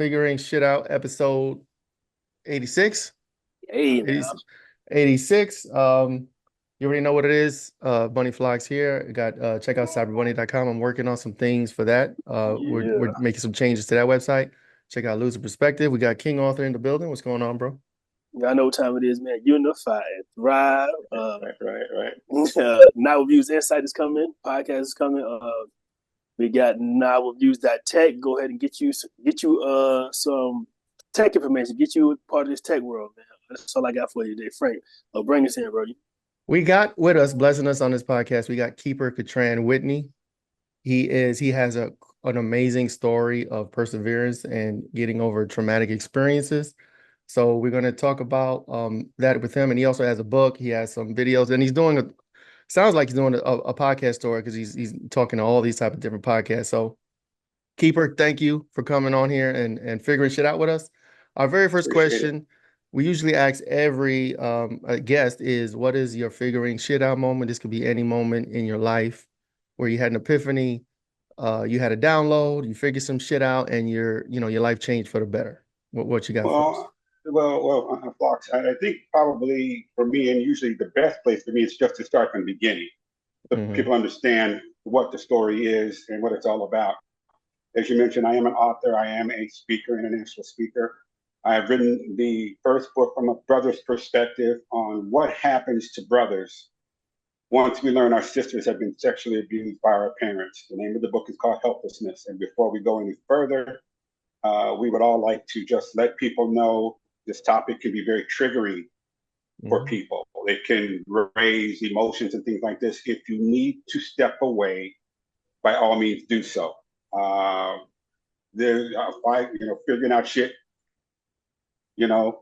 Figuring Shit Out, episode 86. Hey now. 86. You already know what it is. Bunny Vlogs here. Check out cyberbunny.com. I'm working on some things for that. We're Yeah. making some changes to that website. Check out Lucid Perspective. We got King Author in the building. What's going on, bro? Y'all know what time it is, man. Unify and thrive. Right. NovalViews Insight is coming. Podcast is coming. We got NovalViews.tech. Go ahead and get you some tech information. Get you part of this tech world, man. That's all I got for you today, Frank. Bring us in, bro. We got with us, blessing us on this podcast, we got Keeper Catran-Whitney. He has an amazing story of perseverance and getting over traumatic experiences. So we're going to talk about that with him. And he also has a book. He has some videos, and sounds like he's doing a podcast story because he's talking to all these type of different podcasts. So Keeper, thank you for coming on here and figuring shit out with us. Our very first question, we usually ask every guest is, what is your figuring shit out moment? This could be any moment in your life where you had an epiphany, you had a download, you figured some shit out, and your life changed for the better. What you got for us? Fox, I think probably for me, and usually the best place for me is just to start from the beginning, so people understand what the story is and what it's all about. As you mentioned, I am an author. I am a speaker, international speaker. I have written the first book from a brother's perspective on what happens to brothers once we learn our sisters have been sexually abused by our parents. The name of the book is called Helplessness. And before we go any further, we would all like to just let people know this topic can be very triggering for people. It can raise emotions and things like this. If you need to step away, by all means, do so. Figuring out shit, or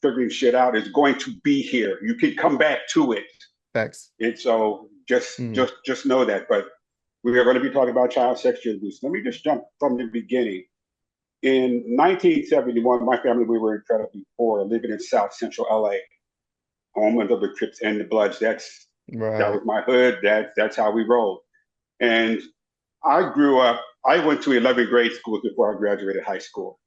figuring shit out is going to be here. You can come back to it. Facts. And so just know that. But we are going to be talking about child sexual abuse. Let me just jump from the beginning. In 1971, my family, we were incredibly poor, living in South Central LA, home of the Crips and the Bloods. That was my hood. That's how we rolled. And I grew up, I went to 11th grade school before I graduated high school.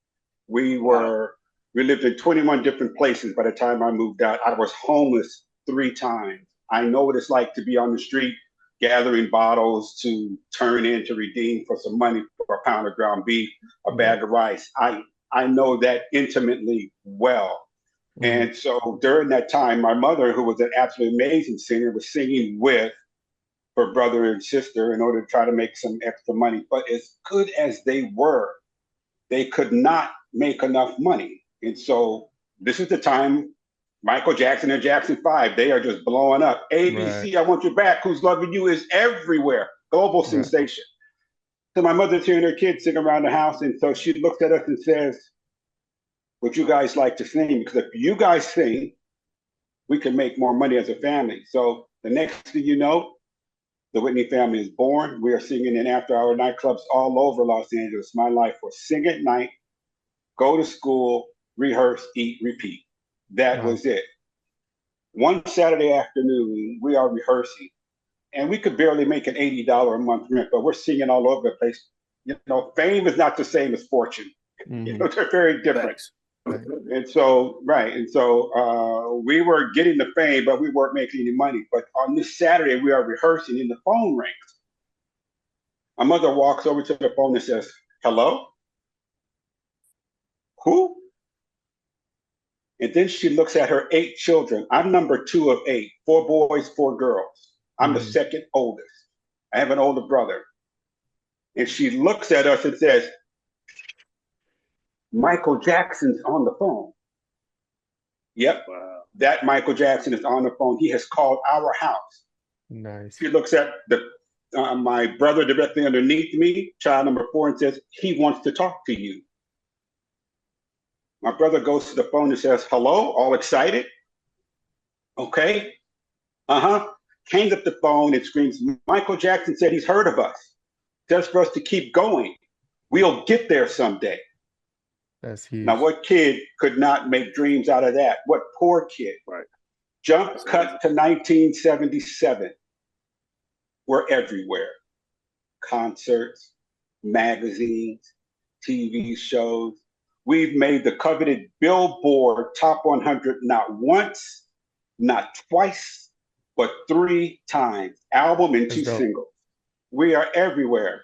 We lived in 21 different places. By the time I moved out, I was homeless 3 times. I know what it's like to be on the street, gathering bottles to turn in to redeem for some money for a pound of ground beef, a bag of rice. I know that intimately well. And so during that time, my mother, who was an absolutely amazing singer, was singing with her brother and sister in order to try to make some extra money. But as good as they were, they could not make enough money. And so this is the time Michael Jackson and Jackson 5, they are just blowing up. ABC, I Want You Back, Who's Loving You is everywhere. Global sensation. So my mother's hearing her kids sing around the house, and so she looks at us and says, would you guys like to sing? Because if you guys sing, we can make more money as a family. So the next thing you know, the Whitney family is born. We are singing in after-hour nightclubs all over Los Angeles. My life was sing at night, go to school, rehearse, eat, repeat. That was it. One Saturday afternoon, we are rehearsing, and we could barely make an $80 a month rent, but we're singing all over the place. Fame is not the same as fortune. They're very different. And so we were getting the fame, but we weren't making any money. But on this Saturday, we are rehearsing, and the phone rings. My mother walks over to the phone and says, hello? Who? And then she looks at her 8 children. I'm number 2 of 8, 4 boys, 4 girls. I'm the second oldest. I have an older brother. And she looks at us and says, Michael Jackson's on the phone. Yep, that Michael Jackson is on the phone. He has called our house. Nice. She looks at my brother directly underneath me, child number 4, and says, he wants to talk to you. My brother goes to the phone and says, hello, all excited? Okay. Hangs up the phone and screams, Michael Jackson said he's heard of us. Just for us to keep going. We'll get there someday. That's huge. Now, what kid could not make dreams out of that? What poor kid? Right. Cut to 1977. We're everywhere. Concerts, magazines, TV shows. We've made the coveted Billboard Top 100 not once, not twice, but 3 times. Album and 2 singles. We are everywhere.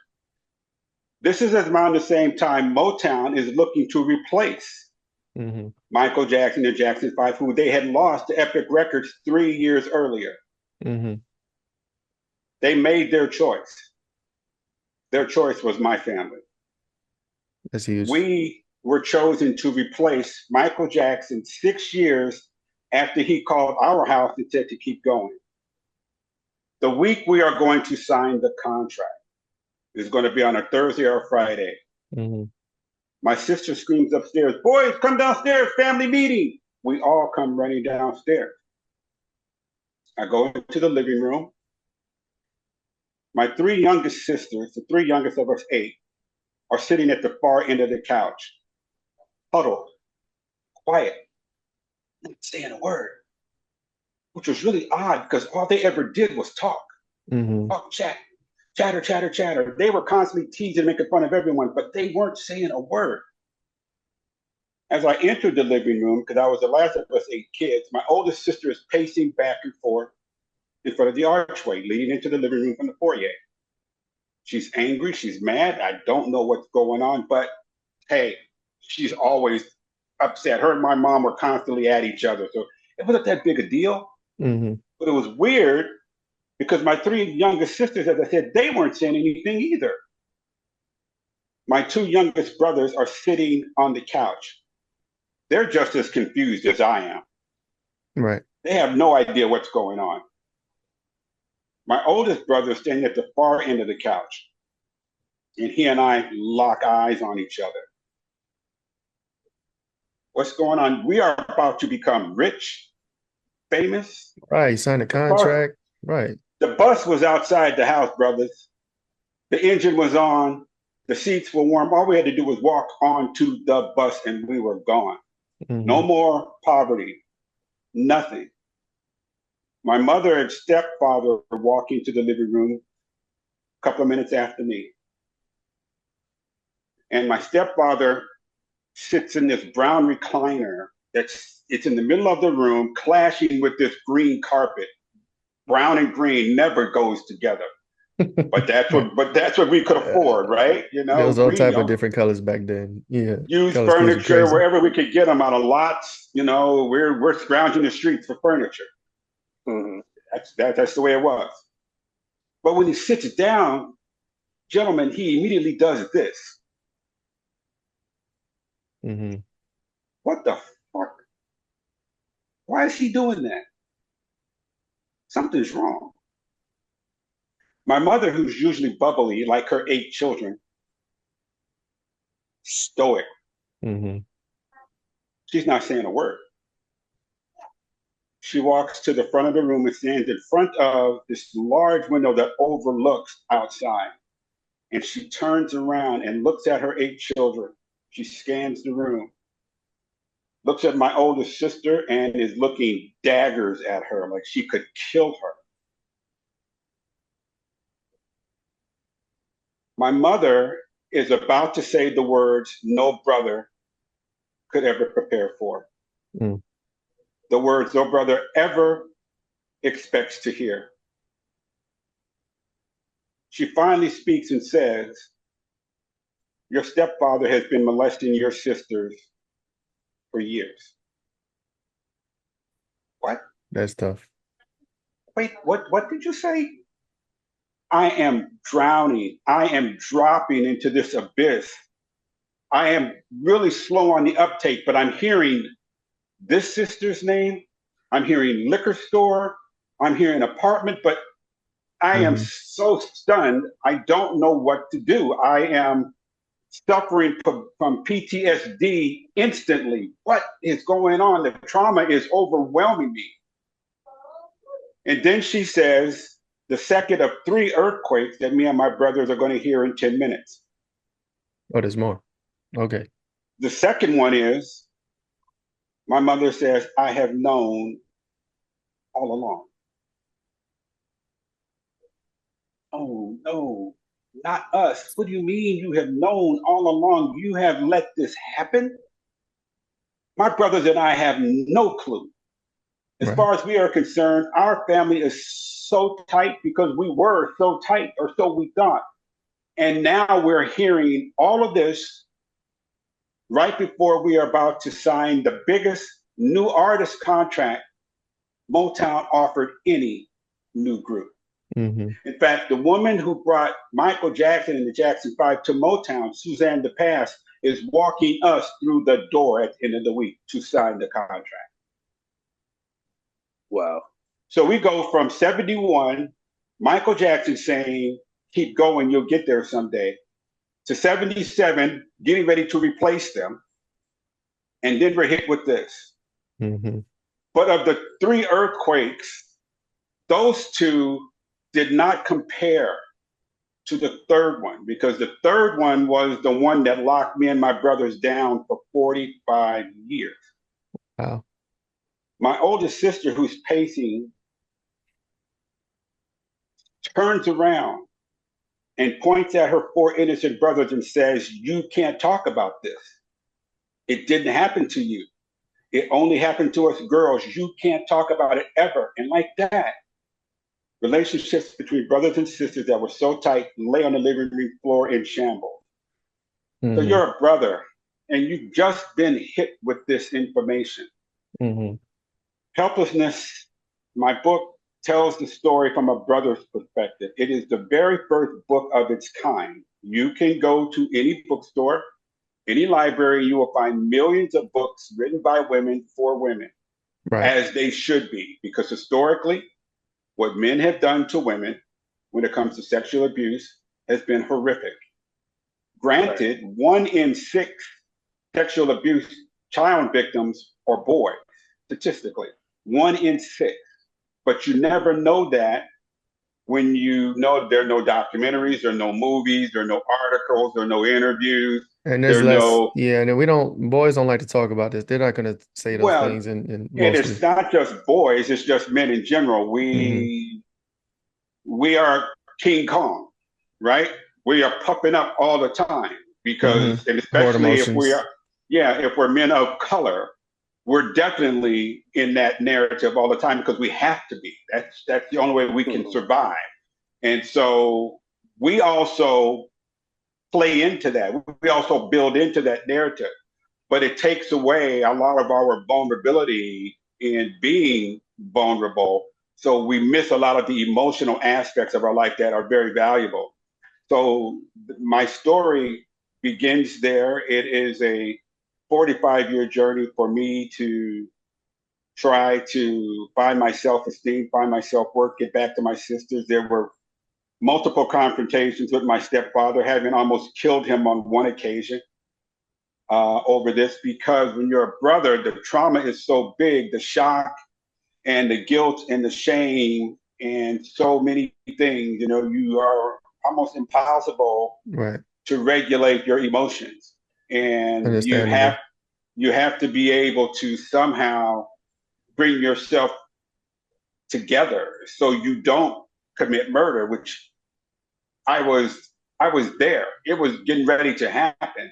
This is around the same time Motown is looking to replace Michael Jackson and Jackson 5, who they had lost to Epic Records 3 years earlier. They made their choice. Their choice was my family. That's huge. We were chosen to replace Michael Jackson 6 years after he called our house and said to keep going. The week we are going to sign the contract is going to be on a Thursday or a Friday. My sister screams upstairs, "Boys, come downstairs, family meeting." We all come running downstairs. I go into the living room. My 3 youngest sisters, the 3 youngest of us 8, are sitting at the far end of the couch, huddled, quiet, not saying a word, which was really odd because all they ever did was talk. Talk, chat, chatter, chatter, chatter. They were constantly teasing, making fun of everyone, but they weren't saying a word. As I entered the living room, because I was the last of us 8 kids, my oldest sister is pacing back and forth in front of the archway leading into the living room from the foyer. She's angry, she's mad. I don't know what's going on, but hey, she's always upset. Her and my mom were constantly at each other, so it wasn't that big a deal. But it was weird because my 3 youngest sisters, as I said, they weren't saying anything either. My 2 youngest brothers are sitting on the couch. They're just as confused as I am. Right. They have no idea what's going on. My oldest brother is standing at the far end of the couch, and he and I lock eyes on each other. What's going on? We are about to become rich, famous. Right, sign a contract. Right. The bus was outside the house, brothers. The engine was on. The seats were warm. All we had to do was walk onto the bus, and we were gone. No more poverty. Nothing. My mother and stepfather were walking to the living room a couple of minutes after me. And my stepfather sits in this brown recliner it's in the middle of the room, clashing with this green carpet. Brown and green never goes together. But that's what we could afford, right? You know, there was all type of different colors back then. Yeah. Used furniture wherever we could get them out of lots. You know, we're scrounging the streets for furniture. That's the way it was. But when he sits down, gentlemen, he immediately does this. What the fuck? Why is he doing that? Something's wrong. My mother, who's usually bubbly, like her 8 children, stoic. She's not saying a word. She walks to the front of the room and stands in front of this large window that overlooks outside. And she turns around and looks at her 8 children. She scans the room, looks at my oldest sister, and is looking daggers at her like she could kill her. My mother is about to say the words no brother could ever prepare for. The words no brother ever expects to hear. She finally speaks and says, "Your stepfather has been molesting your sisters for years." What? That's tough. Wait, what did you say? I am drowning. I am dropping into this abyss. I am really slow on the uptake, but I'm hearing this sister's name. I'm hearing liquor store. I'm hearing apartment, but I am so stunned. I don't know what to do. I am suffering from PTSD instantly. What is going on? The trauma is overwhelming me. And then she says, the second of 3 earthquakes that me and my brothers are going to hear in 10 minutes. Oh, there's more. Okay. The second one is, my mother says, I have known all along. Oh, no. Not us. What do you mean you have known all along? You have let this happen? My brothers and I have no clue. As far as we are concerned, our family is so tight because we were so tight, or so we thought. And now we're hearing all of this right before we are about to sign the biggest new artist contract Motown offered any new group. Mm-hmm. In fact, the woman who brought Michael Jackson and the Jackson 5 to Motown, Suzanne de Passe, is walking us through the door at the end of the week to sign the contract. Wow. So we go from 71, Michael Jackson saying, keep going, you'll get there someday, to 77, getting ready to replace them. And then we're hit with this. Mm-hmm. But of the three earthquakes, those two did not compare to the third one, because the third one was the one that locked me and my brothers down for 45 years. Wow. My oldest sister, who's pacing, turns around and points at her four innocent brothers and says, you can't talk about this. It didn't happen to you. It only happened to us girls. You can't talk about it ever. And like that, relationships between brothers and sisters that were so tight lay on the living room floor in shambles. Mm-hmm. So you're a brother and you've just been hit with this information. Mm-hmm. Helplessness, my book, tells the story from a brother's perspective. It is the very first book of its kind. You can go to any bookstore, any library, you will find millions of books written by women for women, as they should be, because historically, what men have done to women when it comes to sexual abuse has been horrific. Granted, 1 in 6 sexual abuse child victims are boys, statistically, 1 in 6. But you never know that when you know there are no documentaries, there are no movies, there are no articles, there are no interviews. And there's less, and boys don't like to talk about this. They're not going to say those things. And it's not just boys, it's just men in general. We are King Kong, right? We are puffing up all the time because, and especially if we're men of color, we're definitely in that narrative all the time because we have to be. That's the only way we can survive. And so we also play into that. We also build into that narrative. But it takes away a lot of our vulnerability in being vulnerable. So we miss a lot of the emotional aspects of our life that are very valuable. So my story begins there. It is a 45-year journey for me to try to find my self-esteem, find my self-worth, get back to my sisters. There were multiple confrontations with my stepfather, having almost killed him on one occasion over this, because when you're a brother, the trauma is so big, the shock and the guilt and the shame and so many things, you are almost impossible to regulate your emotions. And you have to be able to somehow bring yourself together so you don't commit murder, which I was there. It was getting ready to happen.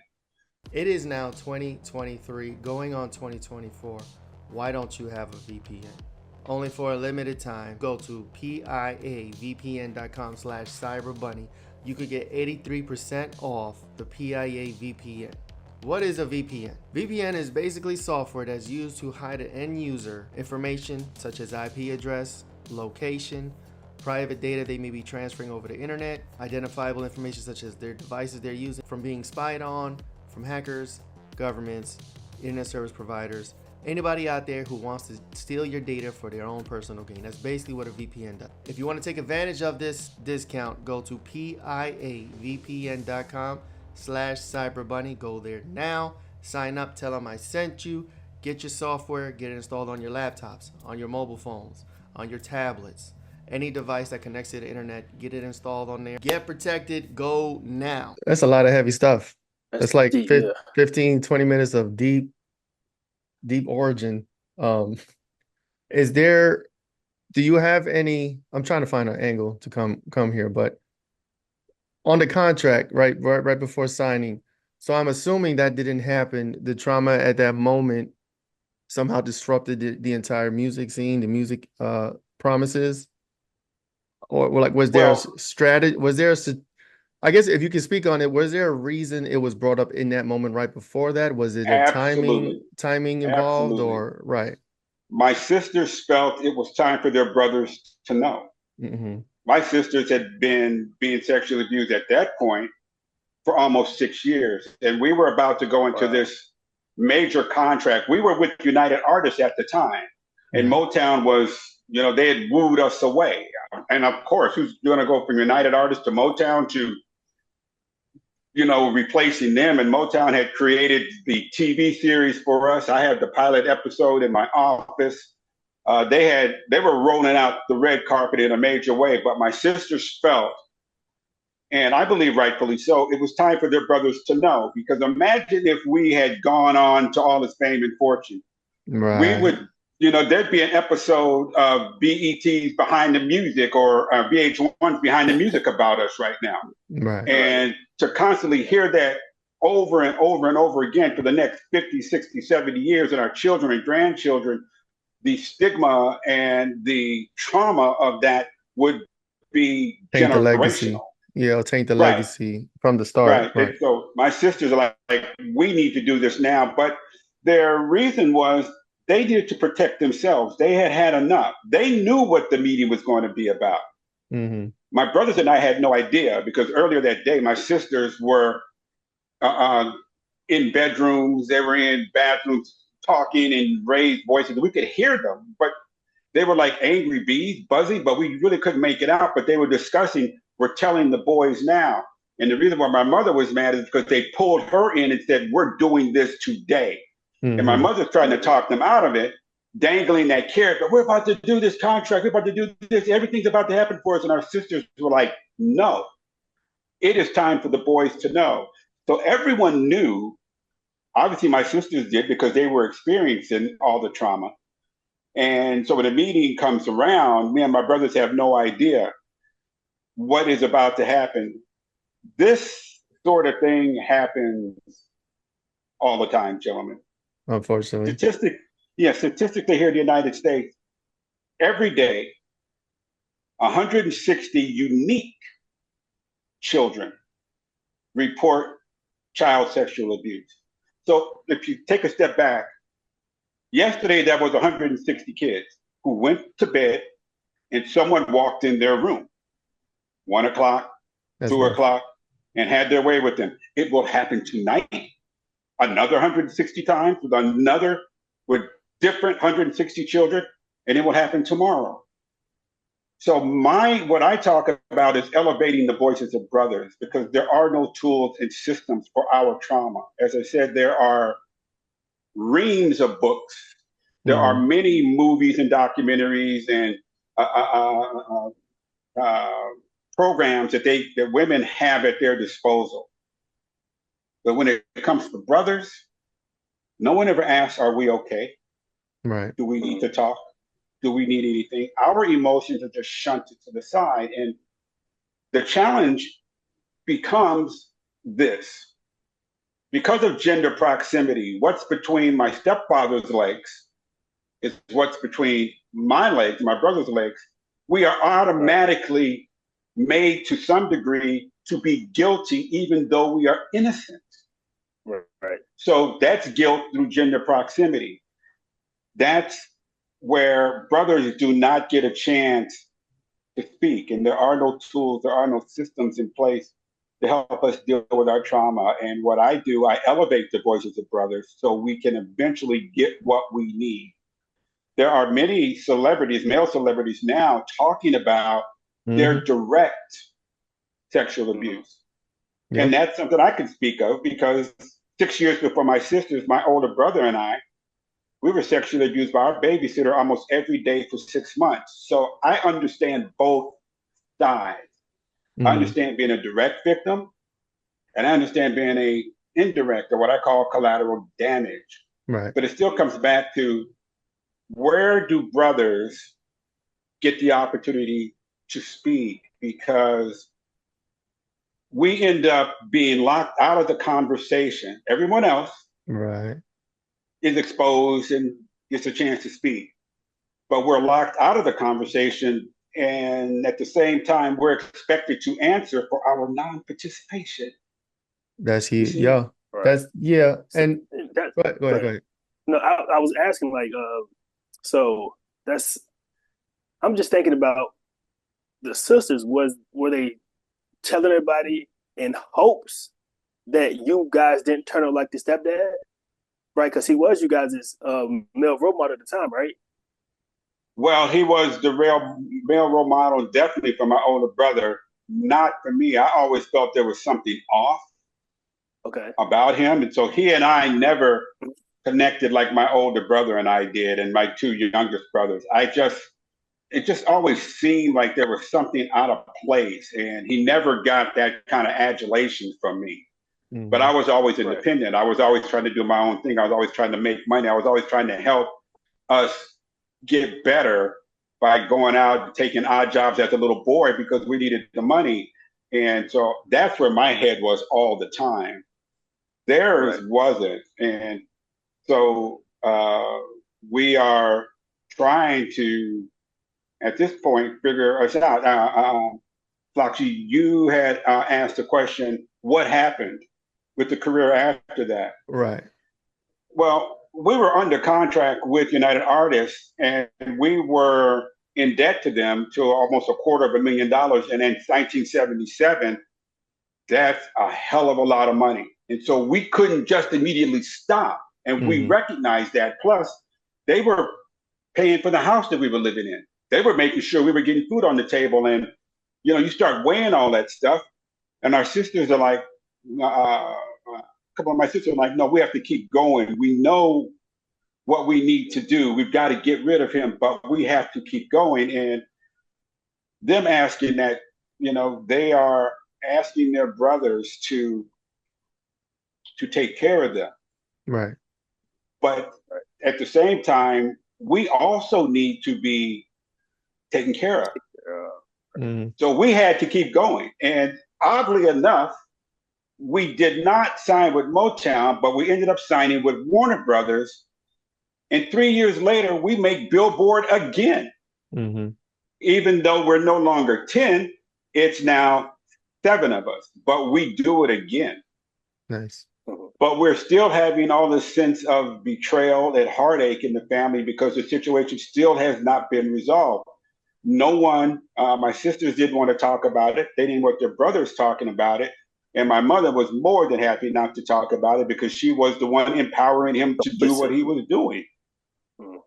It is now 2023, going on 2024. Why don't you have a VPN? Only for a limited time, go to piavpn.com/cyberbunny. You could get 83% off the PIA VPN. What is a VPN? VPN is basically software that's used to hide an end user information such as IP address, location, private data they may be transferring over the internet, identifiable information such as their devices they're using from being spied on, from hackers, governments, internet service providers, anybody out there who wants to steal your data for their own personal gain. That's basically what a VPN does. If you want to take advantage of this discount, go to piavpn.com/cyberbunny. Go there now, sign up, tell them I sent you, get your software, get it installed on your laptops, on your mobile phones, on your tablets, any device that connects to the internet, get it installed on there. Get protected, go now. That's a lot of heavy stuff. That's like deep, 15, 20 minutes of deep origin. Do you have any, I'm trying to find an angle to come here, but on the contract, right before signing. So I'm assuming that didn't happen. The trauma at that moment somehow disrupted the entire music scene, the music promises, or like was there a Well, strategy? I guess if you can speak on it, was there a reason it was brought up in that moment right before that? Was it a absolutely, timing involved, absolutely. or right? My sisters felt it was time for their brothers to know. Mm-hmm. My sisters had been being sexually abused at that point for almost 6 years. And we were about to go into this major contract. We were with United Artists at the time. And Motown was, they had wooed us away. And of course, who's going to go from United Artists to Motown to, replacing them? And Motown had created the TV series for us. I had the pilot episode in my office. They were rolling out the red carpet in a major way, but my sisters felt, and I believe rightfully so, it was time for their brothers to know. Because imagine if we had gone on to all this fame and fortune. We would, there'd be an episode of BET's Behind the Music or VH1's Behind the Music about us right now. Right. And to constantly hear that over and over and over again for the next 50, 60, 70 years, and our children and grandchildren, the stigma and the trauma of that would be Taint the legacy. generational. Yeah, taint the legacy from the start. Right. And so my sisters are like, we need to do this now. But their reason was they needed to protect themselves. They had had enough. They knew what the meeting was going to be about. Mm-hmm. My brothers and I had no idea, because earlier that day, my sisters were in bedrooms. They were in bathrooms talking in raised voices. We could hear them, but they were like angry bees, buzzing, but we really couldn't make it out. But they were discussing, we're telling the boys now. And the reason why my mother was mad is because they pulled her in and said, we're doing this today. Mm-hmm. And my mother's trying to talk them out of it, dangling that carrot, but we're about to do this contract, we're about to do this, everything's about to happen for us. And our sisters were like, no, it is time for the boys to know. So everyone knew, obviously my sisters did, because they were experiencing all the trauma. And so when the meeting comes around, me and my brothers have no idea what is about to happen. This sort of thing happens all the time, gentlemen. Unfortunately. Statistically here in the United States, every day, 160 unique children report child sexual abuse. So if you take a step back, yesterday there was 160 kids who went to bed and someone walked in their room, 1 o'clock, 2 o'clock, and had their way with them. It will happen tonight, another 160 times with different 160 children, and it will happen tomorrow. So what I talk about is elevating the voices of brothers, because there are no tools and systems for our trauma. As I said, there are reams of books. There are many movies and documentaries and programs that women have at their disposal. But when it comes to brothers, no one ever asks, are we okay? Right. Do we need to talk? Do we need anything? Our emotions are just shunted to the side. And the challenge becomes this. Because of gender proximity, what's between my stepfather's legs is what's between my legs, my brother's legs. We are automatically made to some degree to be guilty, even though we are innocent. Right. So that's guilt through gender proximity. That's where brothers do not get a chance to speak, and there are no tools, there are no systems in place to help us deal with our trauma. And what I do, I elevate the voices of brothers so we can eventually get what we need. There are many celebrities, male celebrities now, talking about their direct sexual abuse. Yep. And that's something I can speak of, because 6 years before my sisters, my older brother and I, we were sexually abused by our babysitter almost every day for 6 months. So I understand both sides. I understand being a direct victim, and I understand being a indirect, or what I call collateral damage. Right. But it still comes back to, where do brothers get the opportunity to speak? Because we end up being locked out of the conversation. Everyone else is exposed and gets a chance to speak, but we're locked out of the conversation. And at the same time, we're expected to answer for our non-participation. That's huge. Yeah. Right. That's And go ahead. No, I was asking so I'm just thinking about the sisters. Were they telling everybody in hopes that you guys didn't turn out like the stepdad? Right? Because he was you guys' male role model at the time, right? Well, he was the real male role model, definitely for my older brother, not for me. I always felt there was something off about him. And so he and I never connected like my older brother and I did, and my two youngest brothers. It just always seemed like there was something out of place, and he never got that kind of adulation from me. Mm-hmm. But I was always independent. I was always trying to do my own thing. I was always trying to make money. I was always trying to help us get better by going out and taking odd jobs as a little boy because we needed the money. And so that's where my head was all the time. Theirs wasn't. And so we are trying to, at this point, figure us out. Floxy, you had asked the question, what happened with the career after that? Right. Well, we were under contract with United Artists, and we were in debt to them to almost $250,000. And in 1977, that's a hell of a lot of money. And so we couldn't just immediately stop. And we recognized that. Plus, they were paying for the house that we were living in. They were making sure we were getting food on the table. And, you start weighing all that stuff. And our sisters are like, a couple of my sisters are like, no, we have to keep going. We know what we need to do. We've got to get rid of him, but we have to keep going. And them asking that, they are asking their brothers to take care of them. Right. But at the same time, we also need to be taken care of. So we had to keep going. And oddly enough, we did not sign with Motown, but we ended up signing with Warner Brothers. And 3 years later, we make Billboard again. Even though we're no longer 10, it's now 7 of us, but we do it again. Nice. But we're still having all this sense of betrayal and heartache in the family because the situation still has not been resolved. No one, my sisters didn't want to talk about it. They didn't want their brothers talking about it. And my mother was more than happy not to talk about it because she was the one empowering him to do what he was doing.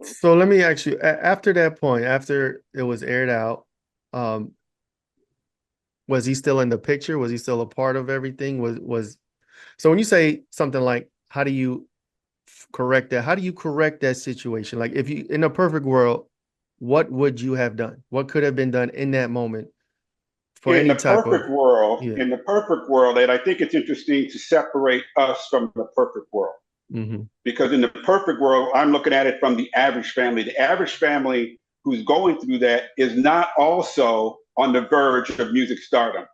So let me ask you, after that point, after it was aired out, was he still in the picture? Was he still a part of everything? So when you say something like, how do you correct that? How do you correct that situation? Like if you, in a perfect world, what would you have done? What could have been done in that moment? In the perfect world, and I think it's interesting to separate us from the perfect world. Because in the perfect world, I'm looking at it from the average family. The average family who's going through that is not also on the verge of music stardom.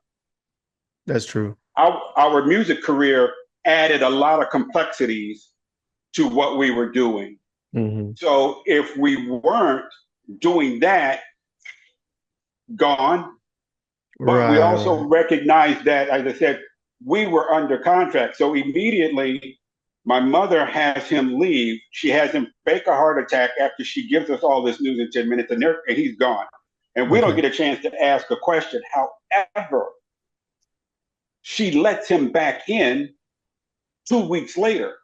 That's true. Our music career added a lot of complexities to what we were doing. So if we weren't doing that, gone. But we also recognized that, as I said, we were under contract. So immediately, my mother has him leave. She has him fake a heart attack after she gives us all this news in 10 minutes, and he's gone. And we don't get a chance to ask a question. However, she lets him back in 2 weeks later.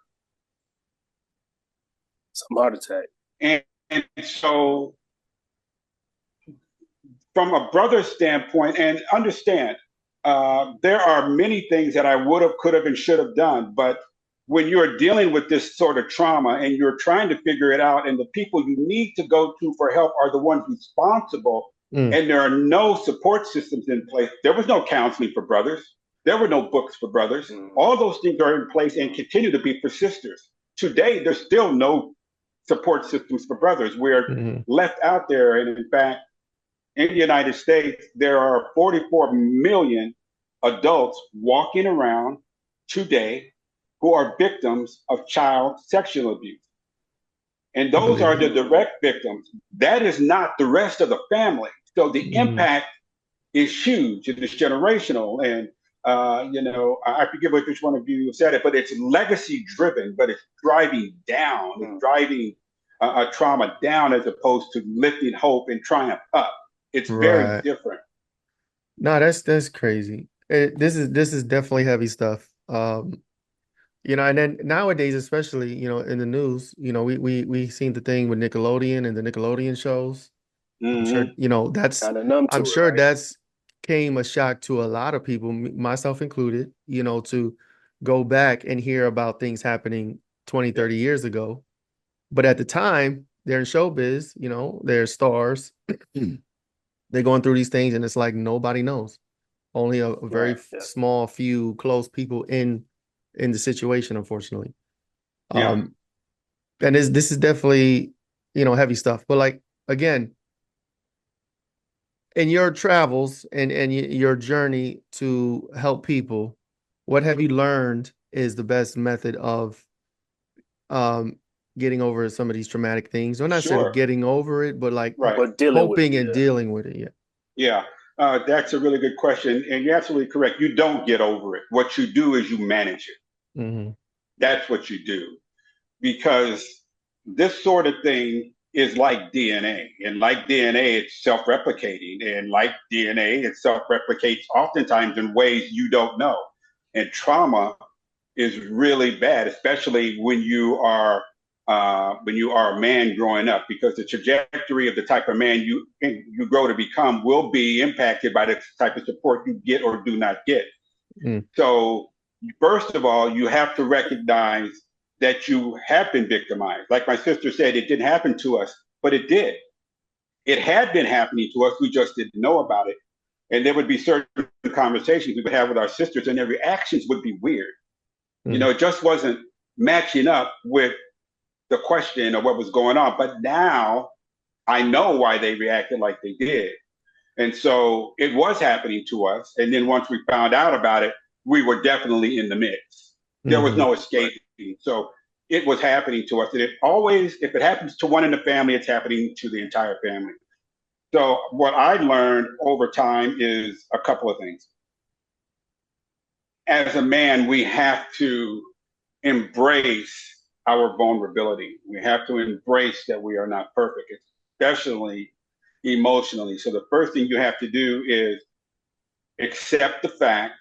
Some heart attack. And so from a brother's standpoint, and understand, there are many things that I would have, could have, and should have done. But when you're dealing with this sort of trauma and you're trying to figure it out, and the people you need to go to for help are the ones responsible, and there are no support systems in place. There was no counseling for brothers. There were no books for brothers. All those things are in place and continue to be for sisters. Today, there's still no support systems for brothers. We're left out there. And in fact, in the United States, there are 44 million adults walking around today who are victims of child sexual abuse. And those are the direct victims. That is not the rest of the family. So the impact is huge. It is generational. And, I forget which one of you said it, but it's legacy driven, but it's driving down. It's driving trauma down as opposed to lifting hope and triumph up. It's very different. No, that's crazy. This is definitely heavy stuff. And then nowadays, especially, in the news, we seen the thing with Nickelodeon and the Nickelodeon shows. I'm sure, I'm sure that's came a shock to a lot of people, myself included, to go back and hear about things happening 20, 30 years ago. But at the time, they're in showbiz, they're stars. They're going through these things and it's like nobody knows. Only a very small few close people in the situation, unfortunately. And this is definitely, heavy stuff. But like, again, in your travels and your journey to help people, what have you learned is the best method of getting over some of these traumatic things? Or not necessarily getting over it, but like coping and dealing with it. Yeah. That's a really good question. And you're absolutely correct. You don't get over it. What you do is you manage it. Mm-hmm. That's what you do. Because this sort of thing is like DNA. And like DNA, it's self-replicating. And like DNA, it self-replicates oftentimes in ways you don't know. And trauma is really bad, especially when you are a man growing up, because the trajectory of the type of man you grow to become will be impacted by the type of support you get or do not get. So first of all, you have to recognize that you have been victimized. Like my sister said, it didn't happen to us, but it did. It had been happening to us. We just didn't know about it. And there would be certain conversations we would have with our sisters and their reactions would be weird. It just wasn't matching up with the question of what was going on. But now I know why they reacted like they did. And so it was happening to us. And then once we found out about it, we were definitely in the mix. There was no escaping. So it was happening to us. And if it happens to one in the family, it's happening to the entire family. So what I learned over time is a couple of things. As a man, we have to embrace our vulnerability. We have to embrace that we are not perfect, especially emotionally. So the first thing you have to do is accept the fact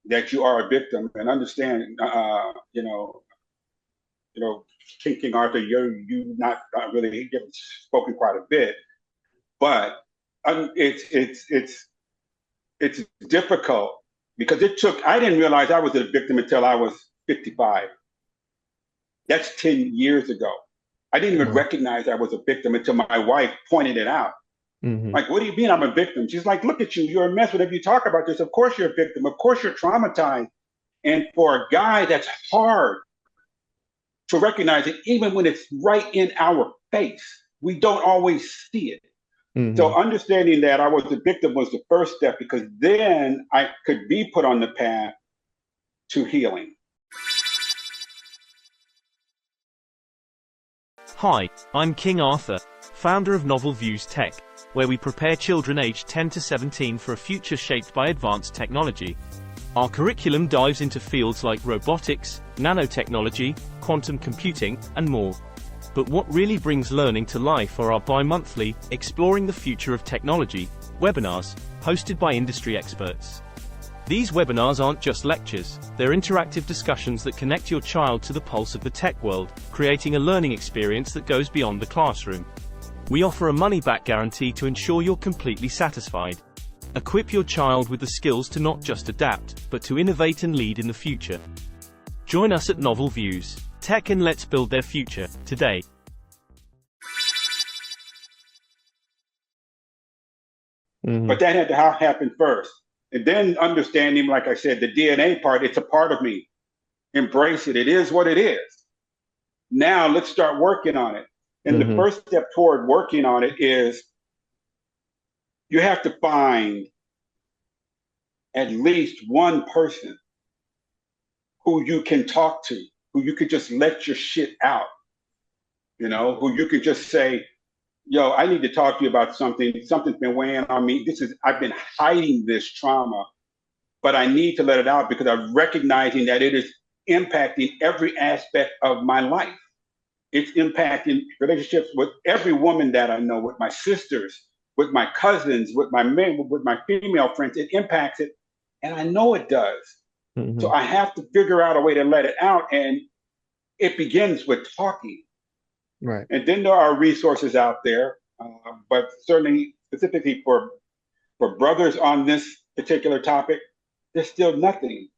that you are a victim and understand, King Arthur, you not really spoken quite a bit, but it's difficult because I didn't realize I was a victim until I was 55. That's 10 years ago. I didn't even recognize I was a victim until my wife pointed it out. Like, what do you mean I'm a victim? She's like, look at you. You're a mess. Whenever you talk about this, of course you're a victim. Of course you're traumatized. And for a guy, that's hard to recognize it, even when it's right in our face. We don't always see it. So understanding that I was a victim was the first step, because then I could be put on the path to healing. Hi, I'm King Arthur, founder of NovalViews Tech, where we prepare children aged 10 to 17 for a future shaped by advanced technology. Our curriculum dives into fields like robotics, nanotechnology, quantum computing, and more. But what really brings learning to life are our bi-monthly Exploring the Future of Technology webinars, hosted by industry experts. These webinars aren't just lectures, they're interactive discussions that connect your child to the pulse of the tech world, creating a learning experience that goes beyond the classroom. We offer a money-back guarantee to ensure you're completely satisfied. Equip your child with the skills to not just adapt, but to innovate and lead in the future. Join us at NovalViews Tech, and let's build their future today. But that had to happen first. And then understanding, like I said, the DNA part, it's a part of me. Embrace it. It is what it is. Now let's start working on it. And the first step toward working on it is you have to find at least one person who you can talk to, who you could just let your shit out, who you could just say, yo, I need to talk to you about something. Something's been weighing on me. I've been hiding this trauma, but I need to let it out because I'm recognizing that it is impacting every aspect of my life. It's impacting relationships with every woman that I know, with my sisters, with my cousins, with my men, with my female friends. It impacts it, and I know it does. Mm-hmm. So I have to figure out a way to let it out, and it begins with talking. Right. And then there are resources out there, but certainly specifically for brothers on this particular topic, there's still nothing.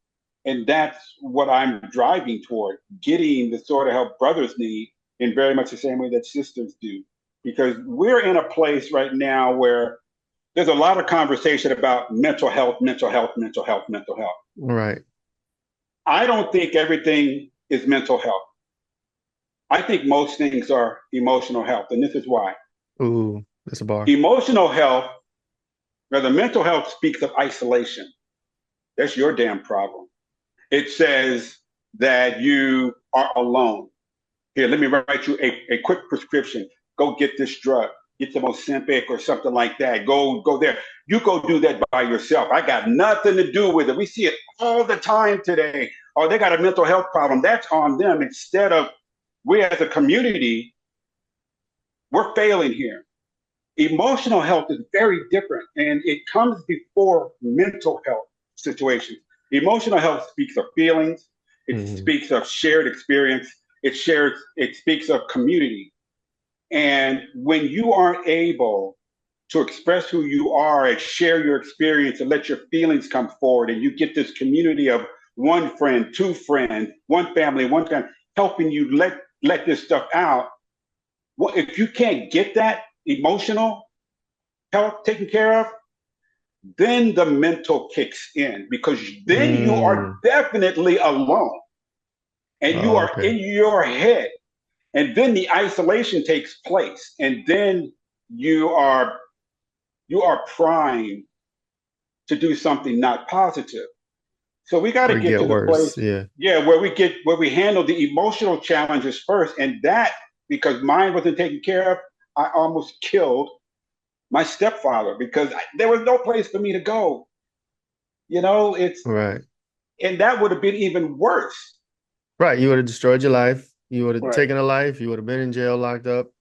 And that's what I'm driving toward, getting the sort of help brothers need in very much the same way that sisters do. Because we're in a place right now where there's a lot of conversation about mental health. Right. I don't think everything is mental health. I think most things are emotional health, and this is why. Ooh, that's a bar. Emotional health, rather mental health speaks of isolation. That's your damn problem. It says that you are alone. Here, let me write you a quick prescription. Go get this drug. Get some Ozempic or something like that. Go there. You go do that by yourself. I got nothing to do with it. We see it all the time today. Oh, they got a mental health problem. That's on them. Instead of we as a community, we're failing here. Emotional health is very different, and it comes before mental health situations. Emotional health speaks of feelings. It speaks of shared experience. It speaks of community. And when you aren't able to express who you are and share your experience and let your feelings come forward, and you get this community of one friend, two friends, one family, helping you let this stuff out. Well, if you can't get that emotional health taken care of, then the mental kicks in, because then you are definitely alone and you are in your head, and then the isolation takes place, and then you are primed to do something not positive. So we got to get to the place, where we handle the emotional challenges first, and that, because mine wasn't taken care of, I almost killed my stepfather because there was no place for me to go. It's right, and that would have been even worse. Right, you would have destroyed your life. You would have taken a life. You would have been in jail, locked up.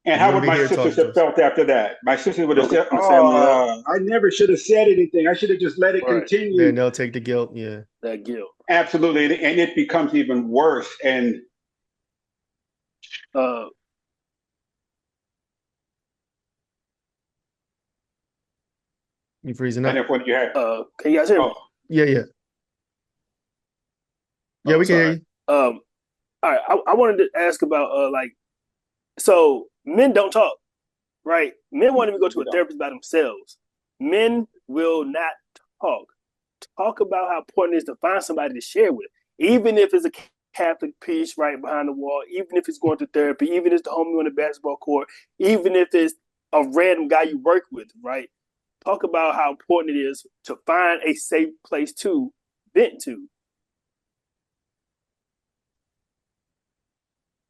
And how would my sisters have felt after that? My sisters would have said, "Oh, I never should have said anything. I should have just let it continue." Then they'll take the guilt. Yeah, that guilt. Absolutely, and it becomes even worse. And you freezing up? And if what you had? Can you guys hear me? Yeah. Yeah, we can hear you. All right, I wanted to ask about so men don't talk, right? Men won't even go to a therapist by themselves. Men will not talk. Talk about how important it is to find somebody to share with, even if it's a Catholic priest right behind the wall, even if it's going to therapy, even if it's the homie on the basketball court, even if it's a random guy you work with, right? Talk about how important it is to find a safe place to vent to.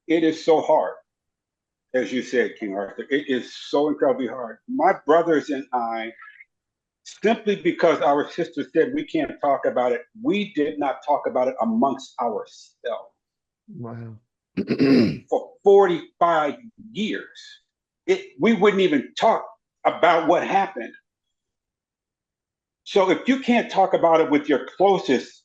It is so hard, as you said, King Arthur. It is so incredibly hard. My brothers and I, simply because our sister said we can't talk about it, we did not talk about it amongst ourselves. Wow. For 45 years. We wouldn't even talk about what happened. So if you can't talk about it with your closest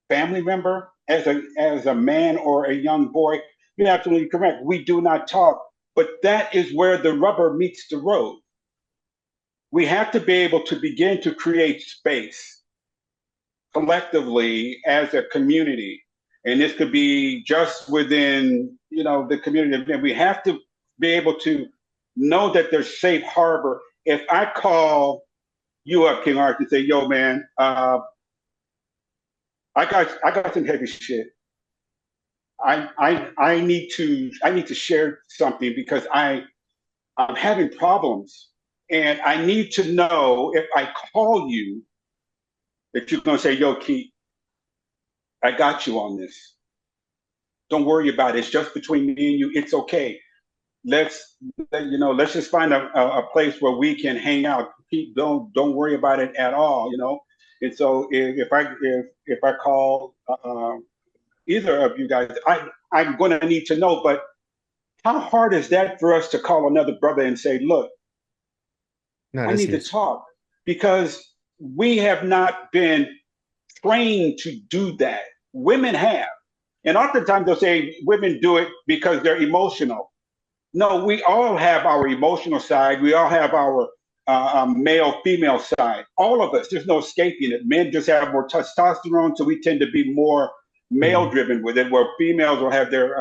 family member, as a man or a young boy, you're absolutely correct. We do not talk, but that is where the rubber meets the road. We have to be able to begin to create space collectively as a community. And this could be just within, the community. And we have to be able to know that there's safe harbor. If I call you up, King Arthur, and say, "Yo, man, I got some heavy shit. I need to share something because I'm having problems, and I need to know if I call you that you're going to say, yo, Keith, I got you on this. Don't worry about it. It's just between me and you. It's okay. Let's just find a place where we can hang out. Keith, don't worry about it at all, And so if I call either of you guys, I'm going to need to know. But how hard is that for us to call another brother and say, look, I need to talk? Because we have not been trained to do that. Women have. And oftentimes they'll say women do it because they're emotional. No, we all have our emotional side. We all have our male, female side. All of us. There's no escaping it. Men just have more testosterone, so we tend to be more male-driven with it, where females will have their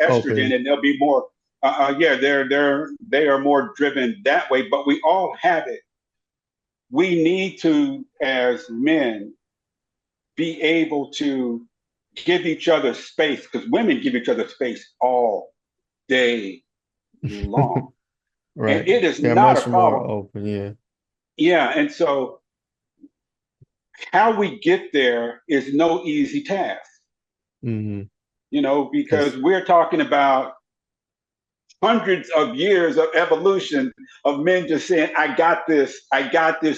estrogen, and they'll be more, they are more driven that way. But we all have it. We need to, as men, be able to give each other space, because women give each other space all day long. Right. And it is not a problem. More open, yeah. And so how we get there is no easy task. Because we're talking about hundreds of years of evolution of men just saying, I got this,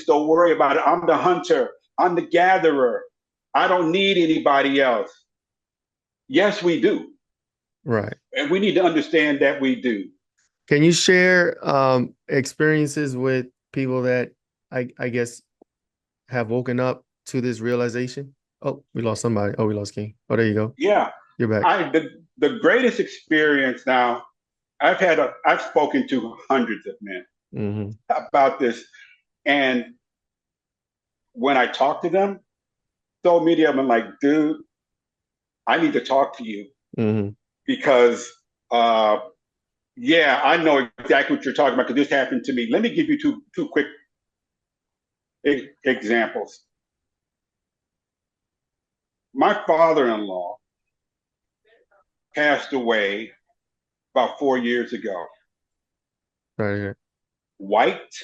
don't worry about it. I'm the hunter, I'm the gatherer. I don't need anybody else. Yes, we do. Right. And we need to understand that we do. Can you share experiences with people that I guess have woken up to this realization? Oh, we lost somebody. Oh, we lost King. Oh, there you go. Yeah. You're back. The greatest experience now, I've spoken to hundreds of men about this. And when I talk to them, so many of them are like, dude, I need to talk to you because, I know exactly what you're talking about, because this happened to me. Let me give you two quick examples. My father-in-law passed away about 4 years ago. Right. White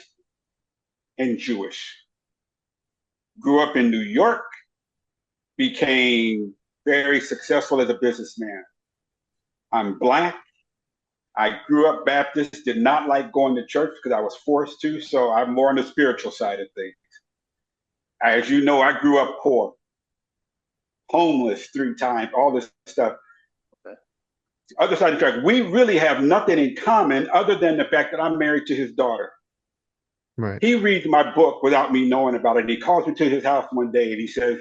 and Jewish. Grew up in New York, became very successful as a businessman. I'm Black. I grew up Baptist, did not like going to church because I was forced to, so I'm more on the spiritual side of things. As you know, I grew up poor, homeless 3 times, all this stuff. Other side of the track, we really have nothing in common other than the fact that I'm married to his daughter. Right. He reads my book without me knowing about it. And he calls me to his house one day and he says,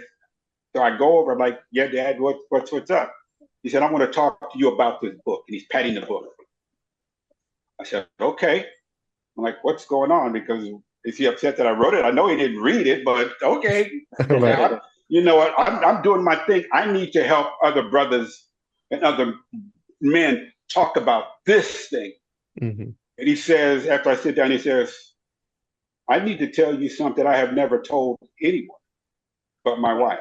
so I go over, I'm like, yeah, Dad, what's up? He said, I want to talk to you about this book. And he's patting the book. I said, okay. I'm like, what's going on? Because is he upset that I wrote it? I know he didn't read it, but okay. Right. You know what? I'm doing my thing. I need to help other brothers and other men talk about this thing. And he says, after I sit down, he says, I need to tell you something I have never told anyone but my wife.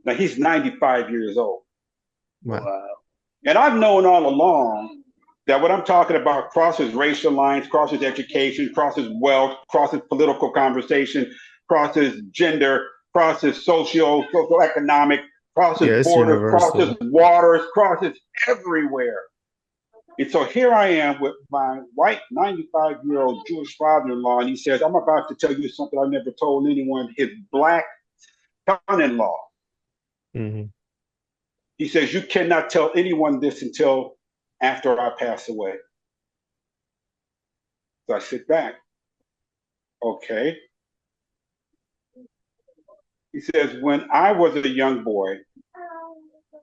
Now, he's 95 years old. Wow. And I've known all along that what I'm talking about crosses racial lines, crosses education, crosses wealth, crosses political conversation, crosses gender, crosses socioeconomic, crosses borders, crosses waters, crosses everywhere. And so here I am with my white 95-year-old Jewish father-in-law, and he says, I'm about to tell you something I've never told anyone, his Black son-in-law. He says, you cannot tell anyone this until after I pass away. So I sit back. Okay. He says, when I was a young boy,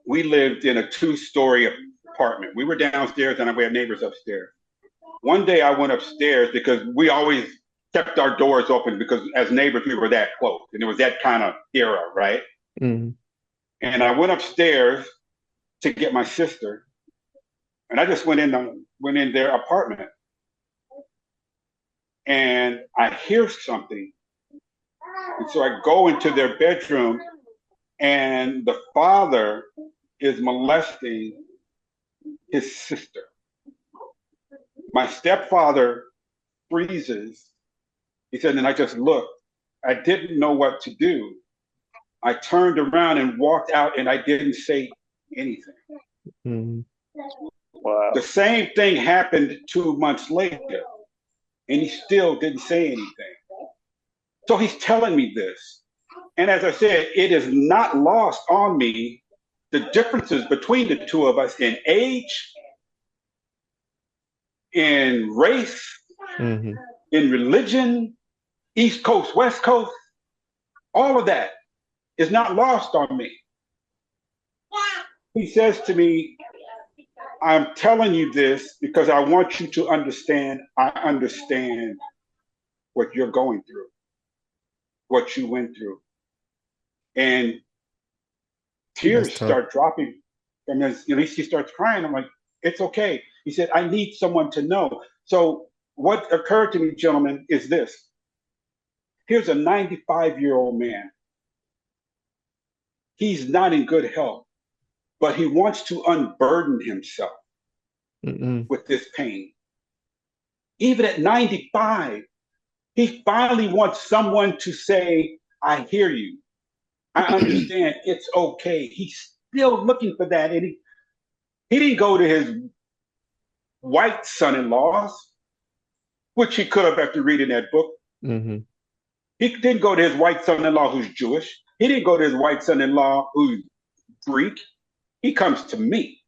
we lived in a 2-story apartment. We were downstairs and we had neighbors upstairs. One day I went upstairs because we always kept our doors open because as neighbors, we were that close. And it was that kind of era, right? And I went upstairs to get my sister. And I just went in their apartment. And I hear something. And so I go into their bedroom and the father is molesting his sister. My stepfather freezes. He said, and I just looked. I didn't know what to do. I turned around and walked out, and I didn't say anything. Mhm. Wow. The same thing happened 2 months later, and he still didn't say anything. So he's telling me this. And as I said, it is not lost on me the differences between the two of us in age, in race, Mhm. in religion, East Coast, West Coast, all of that is not lost on me. He says to me, I'm telling you this because I want you to understand, I understand what you're going through, what you went through. And tears start dropping from his, at least he starts crying. I'm like, it's okay. He said, I need someone to know. So what occurred to me, gentlemen, is this. Here's a 95-year-old man. He's not in good health, but he wants to unburden himself with this pain. Even at 95, he finally wants someone to say, I hear you. I understand. It's okay. He's still looking for that. And he didn't go to his white son-in-laws, which he could have after reading that book. Mm-hmm. He didn't go to his white son-in-law who's Jewish. He didn't go to his white son-in-law who's Greek. He comes to me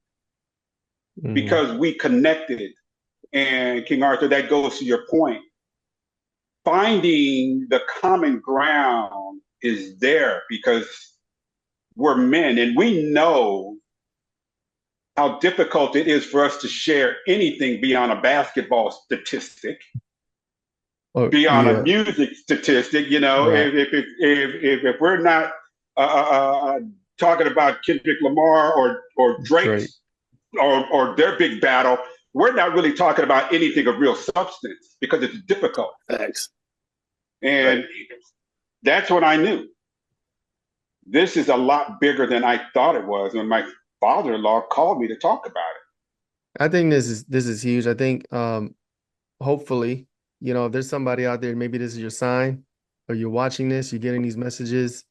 because we connected. And King Arthur, that goes to your point. Finding the common ground is there because we're men and we know how difficult it is for us to share anything beyond a basketball statistic, beyond a music statistic. You know, right. if we're not talking about Kendrick Lamar or Drake or their big battle, we're not really talking about anything of real substance because it's difficult. Thanks. And that's when I knew this is a lot bigger than I thought it was when my father-in-law called me to talk about it. I think this is huge. I think hopefully, you know, if there's somebody out there, maybe this is your sign, or you're watching this, you're getting these messages,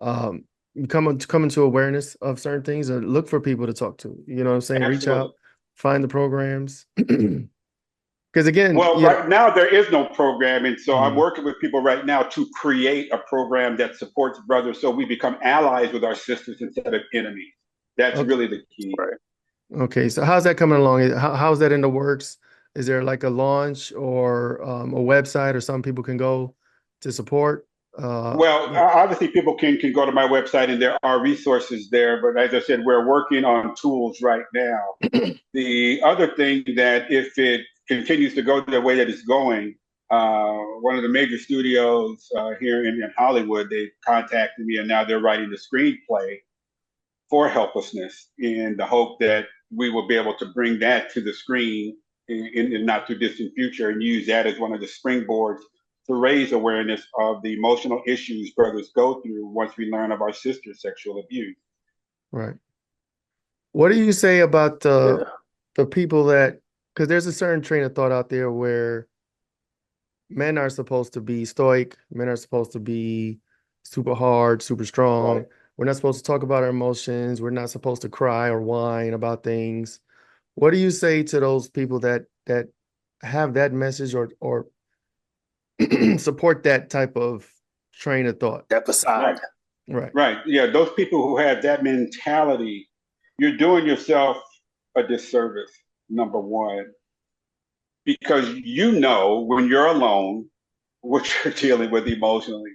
come into awareness of certain things, or look for people to talk to. You know what I'm saying? Absolutely. Reach out, find the programs. Because again, right now there is no program, and so I'm working with people right now to create a program that supports brothers, so we become allies with our sisters instead of enemies. That's really the key. Right. Okay, so how's that coming along? How's that in the works? Is there like a launch or a website or something people can go to support? Obviously people can go to my website and there are resources there, but as I said, we're working on tools right now. The other thing that if it continues to go the way that it's going, one of the major studios here in Hollywood, they contacted me and now they're writing the screenplay for Helplessness in the hope that we will be able to bring that to the screen in the not too distant future and use that as one of the springboards to raise awareness of the emotional issues brothers go through once we learn of our sister's sexual abuse. Right. What do you say about the people that, because there's a certain train of thought out there where men are supposed to be stoic, men are supposed to be super hard, super strong. Right. We're not supposed to talk about our emotions. We're not supposed to cry or whine about things. What do you say to those people that have that message or support that type of train of thought? That facade. Right. Yeah, those people who have that mentality, you're doing yourself a disservice, number one, because you know when you're alone, what you're dealing with emotionally.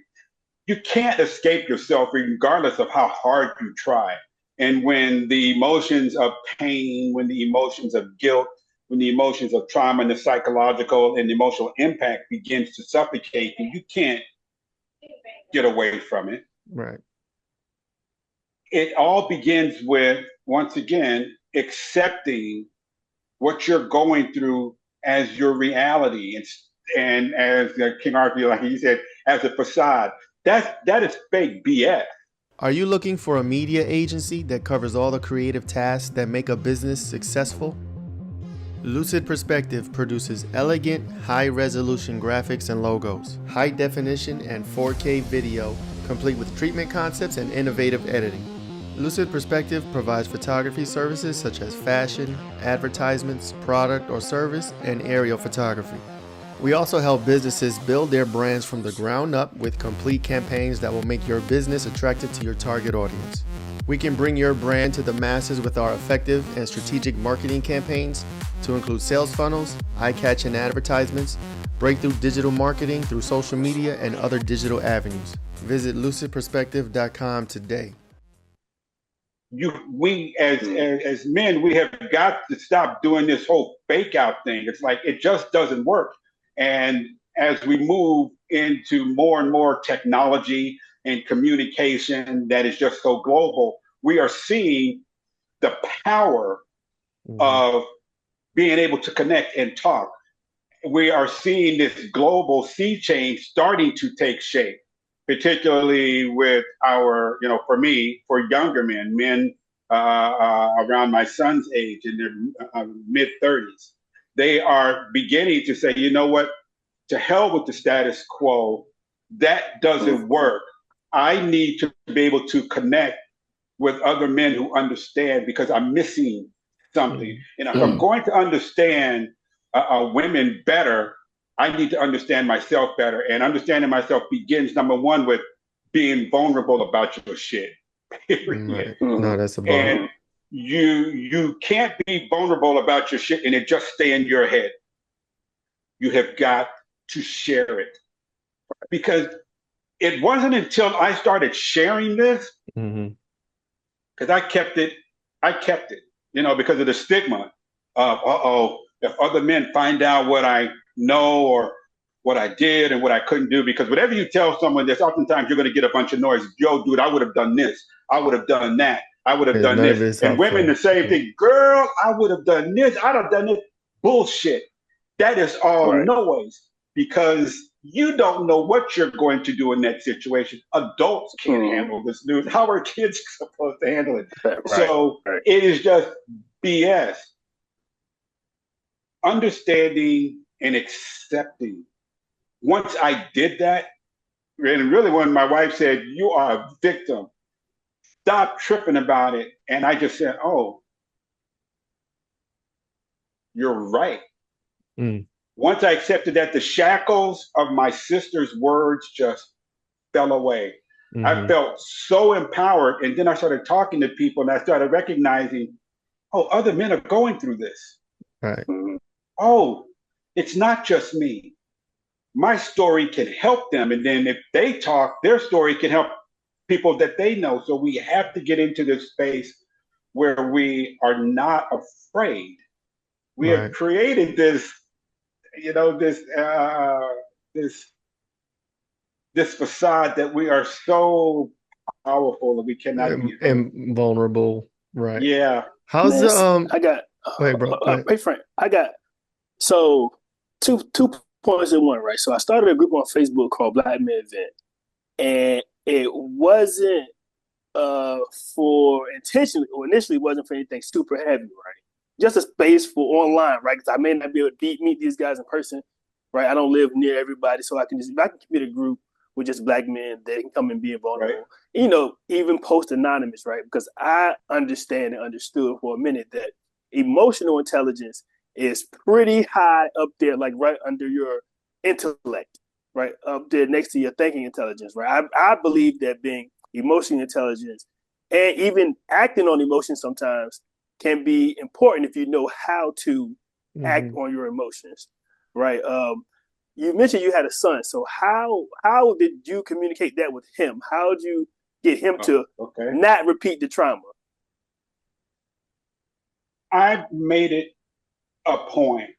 You can't escape yourself regardless of how hard you try. And when the emotions of pain, when the emotions of guilt, when the emotions of trauma and the psychological and emotional impact begins to suffocate you, you can't get away from it. Right. It all begins with, once again, accepting what you're going through as your reality. And as King Arthur, like he said, as a facade. That is fake BS. Are you looking for a media agency that covers all the creative tasks that make a business successful? Lucid Perspective produces elegant, high-resolution graphics and logos, high-definition and 4K video, complete with treatment concepts and innovative editing. Lucid Perspective provides photography services such as fashion, advertisements, product or service, and aerial photography. We also help businesses build their brands from the ground up with complete campaigns that will make your business attractive to your target audience. We can bring your brand to the masses with our effective and strategic marketing campaigns to include sales funnels, eye-catching advertisements, breakthrough digital marketing through social media, and other digital avenues. Visit lucidperspective.com today. We as men, we have got to stop doing this whole fake out thing. It's like it just doesn't work. And as we move into more and more technology and communication that is just so global, we are seeing the power of being able to connect and talk. We are seeing this global sea change starting to take shape, particularly with our, for me, for younger men around my son's age in their mid-30s. They are beginning to say, you know what, to hell with the status quo. That doesn't work. I need to be able to connect with other men who understand because I'm missing something. And if I'm going to understand women better, I need to understand myself better. And understanding myself begins, number one, with being vulnerable about your shit. Right. No, that's about and you can't be vulnerable about your shit and it just stay in your head. You have got to share it. Because it wasn't until I started sharing this, because I kept it, because of the stigma of, if other men find out what I know or what I did and what I couldn't do, because whatever you tell someone, there's oftentimes you're going to get a bunch of noise. Yo, dude, I would have done this. I would have done that. I would have done this. And women, the same thing. Girl, I would have done this. I'd have done this. Bullshit. That is all noise, because you don't know what you're going to do in that situation. Adults can't handle this news. How are kids supposed to handle it? So it is just BS. Understanding and accepting. Once I did that, and really when my wife said, you are a victim, stop tripping about it. And I just said, oh, you're right. Once I accepted that, the shackles of my sister's words just fell away. I felt so empowered. And then I started talking to people and I started recognizing, oh, other men are going through this. Right. Oh, it's not just me. My story can help them. And then if they talk, their story can help people that they know. So we have to get into this space where we are not afraid. We have created this, this facade that we are so powerful that we cannot be and vulnerable. Right. Yeah. How's I got hey bro. Hey Frank, I got so two points in one, right? So I started a group on Facebook called Black Men Vent, and it wasn't for intentionally, or initially wasn't for anything super heavy, right? Just a space for online, right? Because I may not be able to meet these guys in person, right? I don't live near everybody, so I can create a group with just Black men that can come and be vulnerable. Right. Even post anonymous, right? Because I understand and understood for a minute that emotional intelligence is pretty high up there, like right under your intellect, right? Up there next to your thinking intelligence, right? I believe that being emotionally intelligent and even acting on emotions sometimes can be important if you know how to act on your emotions, right? You mentioned you had a son, so how did you communicate that with him? How did you get him to not repeat the trauma? I made it a point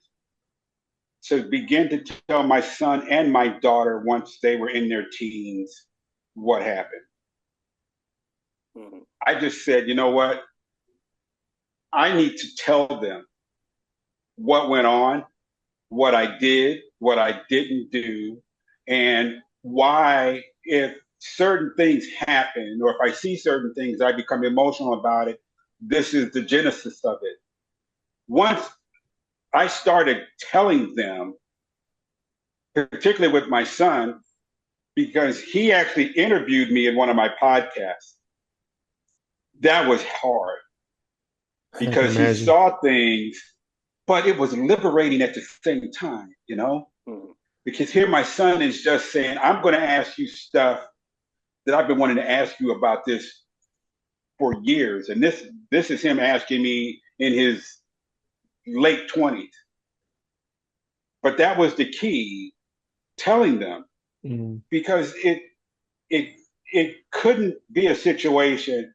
to begin to tell my son and my daughter once they were in their teens what happened. I just said, you know what? I need to tell them what went on, what I did, what I didn't do, and why, if certain things happen or if I see certain things, I become emotional about it. This is the genesis of it. Once I started telling them, particularly with my son, because he actually interviewed me in one of my podcasts. That was hard because he saw things, but it was liberating at the same time, you know? Mm-hmm. Because here my son is just saying, I'm going to ask you stuff that I've been wanting to ask you about this for years. And this is him asking me in his late 20s. But that was the key, telling them, because it couldn't be a situation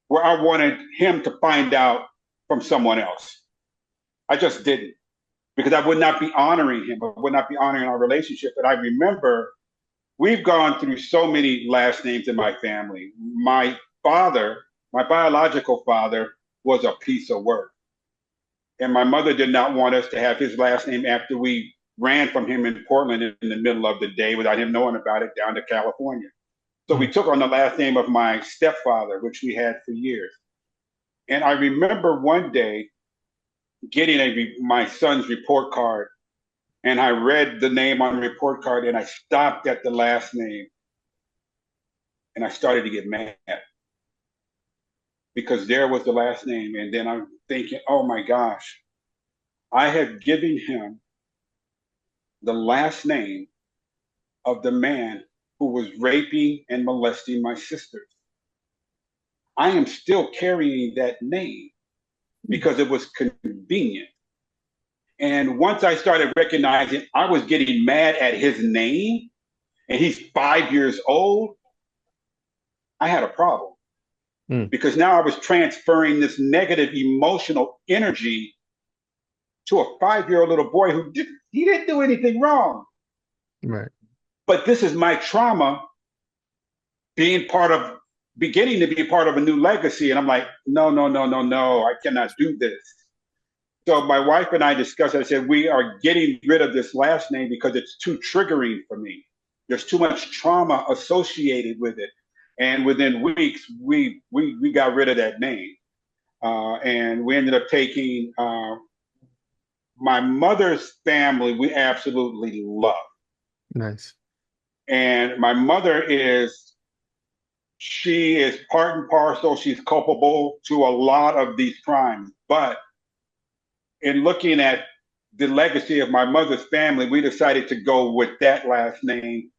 where I wanted him to find out from someone else. I just didn't, because I would not be honoring him. I would not be honoring our relationship. And I remember we've gone through so many last names in my family. My father, my biological father, was a piece of work. And my mother did not want us to have his last name after we ran from him in Portland in the middle of the day without him knowing about it down to California. So we took on the last name of my stepfather, which we had for years. And I remember one day getting my son's report card, and I read the name on the report card, and I stopped at the last name, and I started to get mad because there was the last name. And then I'm thinking, oh my gosh, I have given him the last name of the man who was raping and molesting my sisters. I am still carrying that name because it was convenient. And once I started recognizing I was getting mad at his name, and he's 5 years old, I had a problem. Because now I was transferring this negative emotional energy to a 5-year-old little boy who didn't do anything wrong. Right. But this is my trauma beginning to be part of a new legacy. And I'm like, no, I cannot do this. So my wife and I discussed, I said, we are getting rid of this last name because it's too triggering for me. There's too much trauma associated with it. And within weeks, we got rid of that name. And we ended up taking my mother's family, we absolutely love. Nice. And my mother she is part and parcel. She's culpable to a lot of these crimes. But in looking at the legacy of my mother's family, we decided to go with that last name,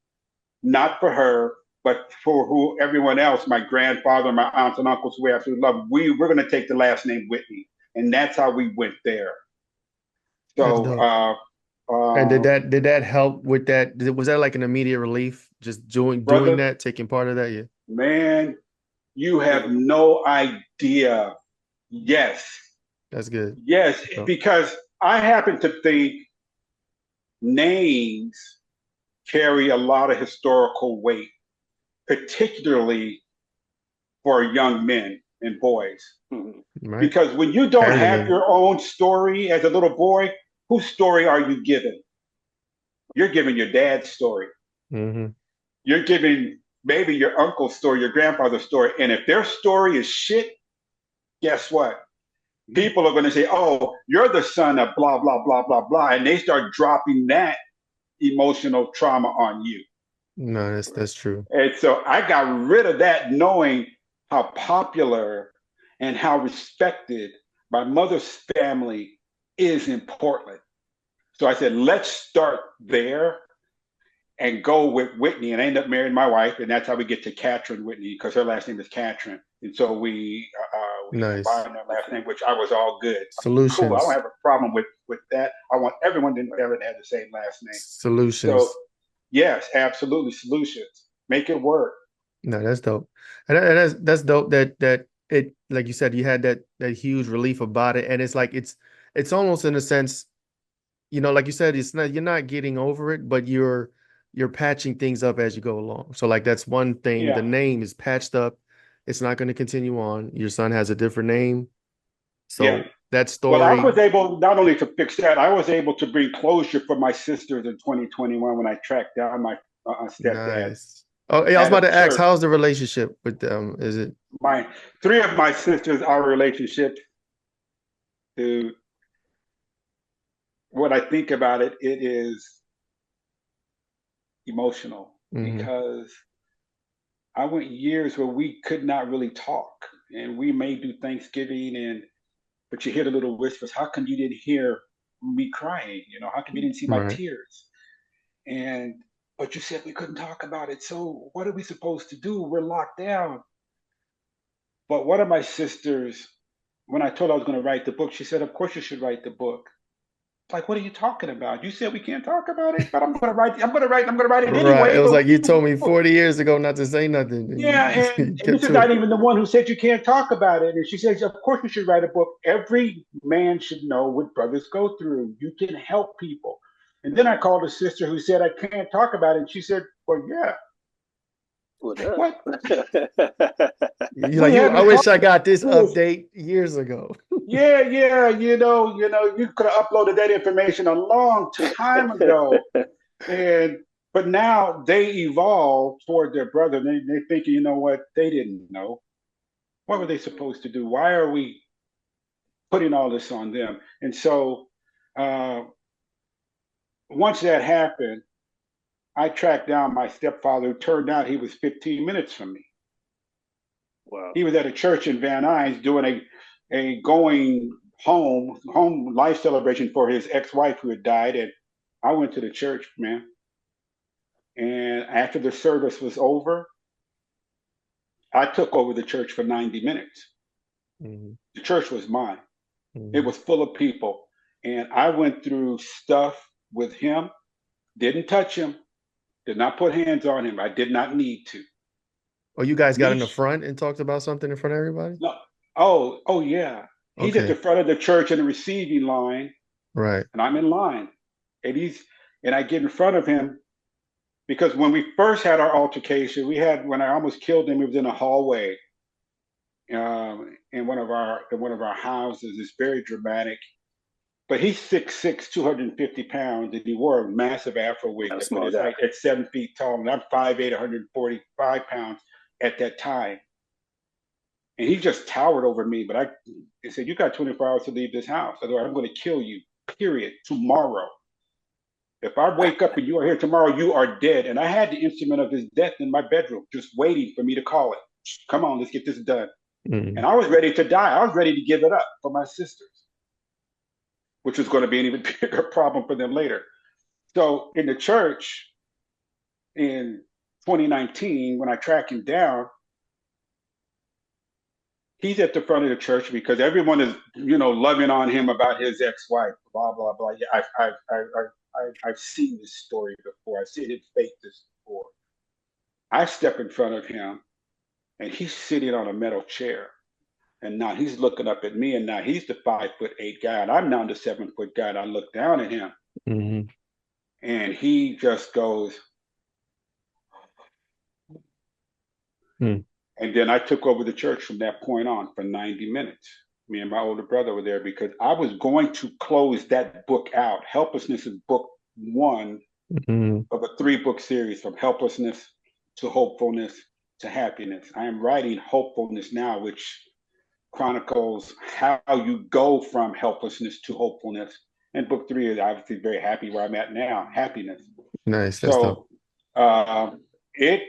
not for her, but for everyone else, my grandfather, my aunts and uncles, who we absolutely love. We're going to take the last name Whitney. And that's how we went there. So, and did that help with that? Was that like an immediate relief? Just doing that, taking part of that? Yeah. Man, you have no idea. Yes. That's good. Yes, because I happen to think names carry a lot of historical weight, particularly for young men and boys. Right. Because when you don't have your own story as a little boy, whose story are you giving? You're giving your dad's story. Mm-hmm. You're giving maybe your uncle's story, your grandfather's story. And if their story is shit, guess what? People are going to say, oh, you're the son of blah, blah, blah, blah, blah. And they start dropping that emotional trauma on you. No, that's true. And so I got rid of that, knowing how popular and how respected my mother's family is in Portland. So I said, let's start there and go with Whitney. And I ended up marrying my wife, and that's how we get to Catran-Whitney, because her last name is Catran. And so we nice. combined their last name, which I was all good. Solutions. Cool. I don't have a problem with that. I want everyone to ever have the same last name. Solutions. So yes, absolutely. Solutions. Make it work. No, that's dope. And that's dope that it, like you said, you had that huge relief about it. And it's like, it's almost in a sense, like you said, you're not getting over it, but you're patching things up as you go along. So like, that's one thing. Yeah. The name is patched up. It's not going to continue on. Your son has a different name. So that story. Well, I was able not only to fix that, I was able to bring closure for my sisters in 2021 when I tracked down my stepdad. Nice. Oh, yeah, I was about to ask, how's the relationship with them? Is it? Three of my sisters, our relationship, to what I think about it, it is emotional. because I went years where we could not really talk, and we may do Thanksgiving, but you hear the little whispers. How come you didn't hear me crying? How come you didn't see my Right. tears? But you said we couldn't talk about it. So what are we supposed to do? We're locked down. But one of my sisters, when I told her I was going to write the book, she said, "Of course you should write the book." Like, what are you talking about? You said we can't talk about it, but I'm going to write it Right. anyway. It was But like you told me 40 years ago not to say nothing. yeah, You and kept this is to not it. even the one who said you can't talk about it. And she says, "Of course you should write a book. Every man should know what brothers go through. You can help people." And then I called a sister who said, "I can't talk about it." And she said, "Well, yeah." What? You're like, I wish I got this update years ago. Yeah. You could have uploaded that information a long time ago. But now they evolved toward their brother. They thinking, you know what? They didn't know. What were they supposed to do? Why are we putting all this on them? And so once that happened, I tracked down my stepfather, who turned out he was 15 minutes from me. Wow. He was at a church in Van Nuys doing a going home life celebration for his ex-wife who had died. And I went to the church, man. And after the service was over, I took over the church for 90 minutes. The church was mine. It was full of people. And I went through stuff with him, didn't touch him, did not put hands on him. I did not need to. Oh, you guys got in the front and talked about something in front of everybody? No. Oh yeah. He's at the front of the church in the receiving line. Right. And I'm in line. And I get in front of him because when we first had our altercation, when I almost killed him, it was in a hallway in one of our houses. It's very dramatic. But he's 6'6", 250 pounds, and he wore a massive Afro wig that put his height at 7 feet tall, and I'm 5'8", 145 pounds at that time. And he just towered over me. But he said, "You got 24 hours to leave this house. Otherwise, I'm going to kill you, period, tomorrow. If I wake up and you are here tomorrow, you are dead." And I had the instrument of his death in my bedroom, just waiting for me to call it. Come on, let's get this done. And I was ready to die. I was ready to give it up for my sisters, which was going to be an even bigger problem for them later. So in the church in 2019, when I track him down, he's at the front of the church because everyone is, loving on him about his ex-wife, blah, blah, blah. Yeah, I've seen this story before. I've seen it fake this before. I step in front of him and he's sitting on a metal chair. And now he's looking up at me, and now he's the 5'8" guy, and I'm now the 7-foot guy, and I look down at him. And he just goes, And then I took over the church from that point on for 90 minutes. Me and my older brother were there because I was going to close that book out. Helplessness is book 1 of a 3-book series, from helplessness to hopefulness to happiness. I am writing Hopefulness now, which chronicles how you go from helplessness to hopefulness. And book 3 is obviously very happy where I'm at now, happiness. Nice. So it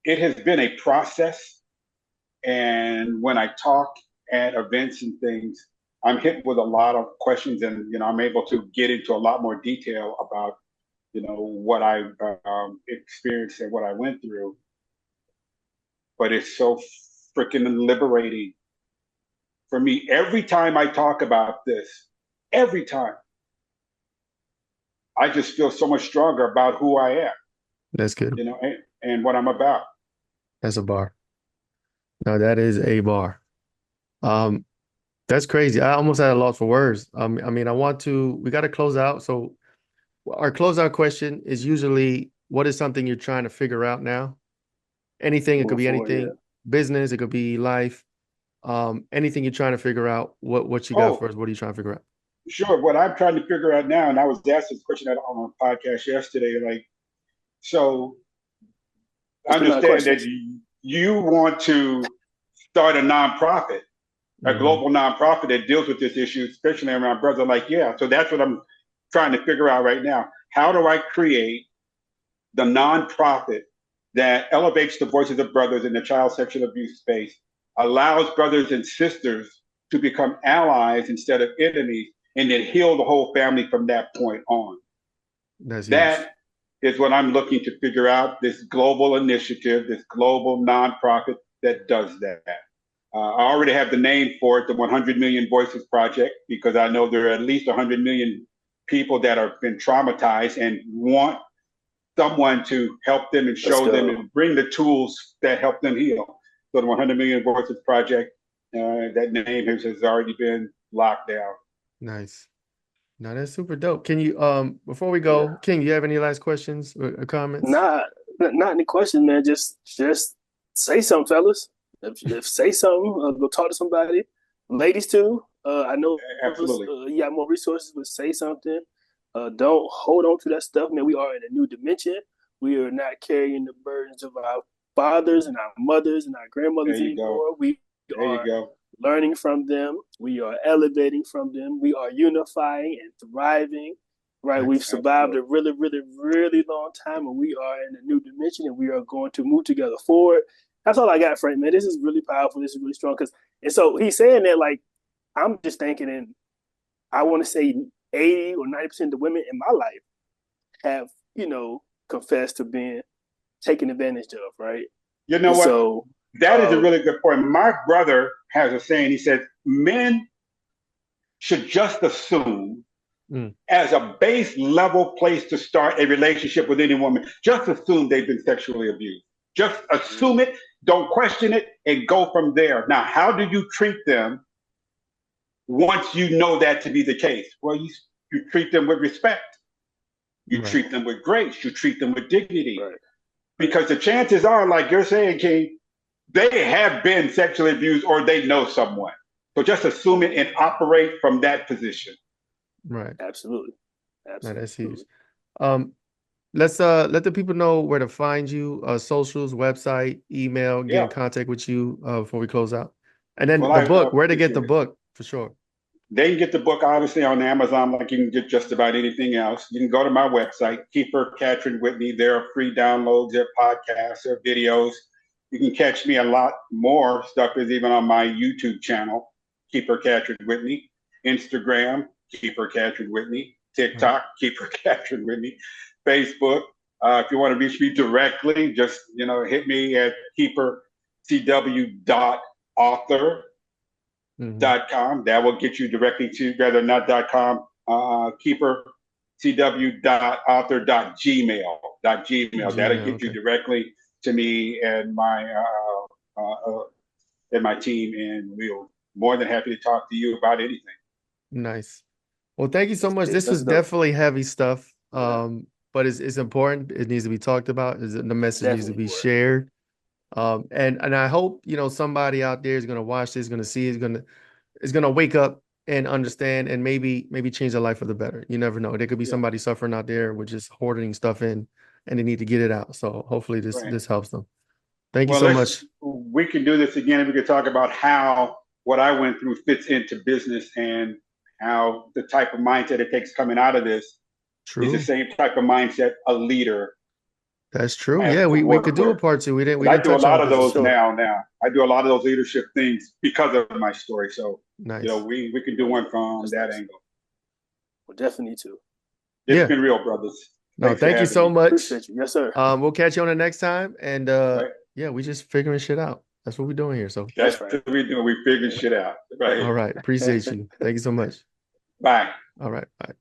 has been a process. And when I talk at events and things, I'm hit with a lot of questions, and I'm able to get into a lot more detail about what I experienced and what I went through. But it's so freaking liberating for me. Every time I talk about this, every time, I just feel so much stronger about who I am. That's good. And what I'm about. That's a bar. No, that is a bar. That's crazy. I almost had a loss for words. I mean, we got to close out. So our closeout question is usually, what is something you're trying to figure out now? Anything, it could be anything, business, it could be life. Anything you're trying to figure out, what you got for us? What are you trying to figure out? Sure. What I'm trying to figure out now, and I was asked this question on a podcast yesterday, so I understand that you want to start a nonprofit, a global nonprofit that deals with this issue, especially around brothers. So that's what I'm trying to figure out right now. How do I create the nonprofit that elevates the voices of brothers in the child sexual abuse space, allows brothers and sisters to become allies instead of enemies, and then heal the whole family from that point on. That is what I'm looking to figure out, this global initiative, this global nonprofit that does that. I already have the name for it, the 100 Million Voices Project, because I know there are at least 100 million people that have been traumatized and want someone to help them and show them and bring the tools that help them heal. So the 100 Million Voices Project, that name has already been locked down. Nice. No, that's super dope. Can you, before we go, King, you have any last questions or comments? Not any questions, man. Just say something, fellas. If say something, go talk to somebody. Ladies too. I know absolutely. You got more resources, but say something. Don't hold on to that stuff, man. We are in a new dimension. We are not carrying the burdens of our fathers and our mothers and our grandmothers anymore. We are learning from them. We are elevating from them. We are unifying and thriving. Right? We've survived a really, really, really long time, and we are in a new dimension, and we are going to move together forward. That's all I got, Frank, man. This is really powerful. This is really strong. And so he's saying that, like, I'm just thinking, and I want to say 80 or 90% of the women in my life have, confessed to being taken advantage of, right? You know what? So, that is a really good point. My brother has a saying. He said, men should just assume as a base level place to start a relationship with any woman, just assume they've been sexually abused. Just assume it, don't question it, and go from there. Now, how do you treat them once you know that to be the case? Well, you treat them with respect. You treat them with grace. You treat them with dignity. Right. Because the chances are, like you're saying, King, they have been sexually abused or they know someone. So just assume it and operate from that position. Right. Absolutely. No, that's huge. Let's let the people know where to find you, socials, website, email, get in contact with you before we close out. And then the book, where to get the book for sure. They can get the book obviously on Amazon, like you can get just about anything else. You can go to my website, Keeper Catran-Whitney. There are free downloads, there are podcasts, there are videos. You can catch me a lot more stuff is even on my YouTube channel, Keeper Catran-Whitney, Instagram, Keeper Catran-Whitney, TikTok, Keeper Catran-Whitney, Facebook. If you want to reach me directly, just hit me at keepercw.author.com. That will get you directly to rather not .com, keepercw.author.gmail. That'll get you directly to me and my team, and we're more than happy to talk to you about anything. Nice. Well, thank you so much. This was definitely heavy stuff, but it's important. It needs to be talked about. The message needs to be shared. And I hope somebody out there is going to watch this, going to see, is going to wake up and understand, and maybe change their life for the better. You never know. There could be somebody suffering out there with just hoarding stuff in, and they need to get it out. So hopefully this helps them. Thank you so much. We can do this again, and we can talk about how what I went through fits into business, and how the type of mindset it takes coming out of this is the same type of mindset a leader. That's true. Yeah, we could do a part two. We didn't do a lot of those now. I do a lot of those leadership things because of my story. So nice. We can do one from that angle. Well, definitely too. It's been real, brothers. No, thank you so much. Appreciate you. Yes, sir. We'll catch you on the next time. And we just figuring shit out. That's what we're doing here. So that's what we're doing. We're figuring shit out. Right. All right. Appreciate you. Thank you so much. Bye. All right. Bye.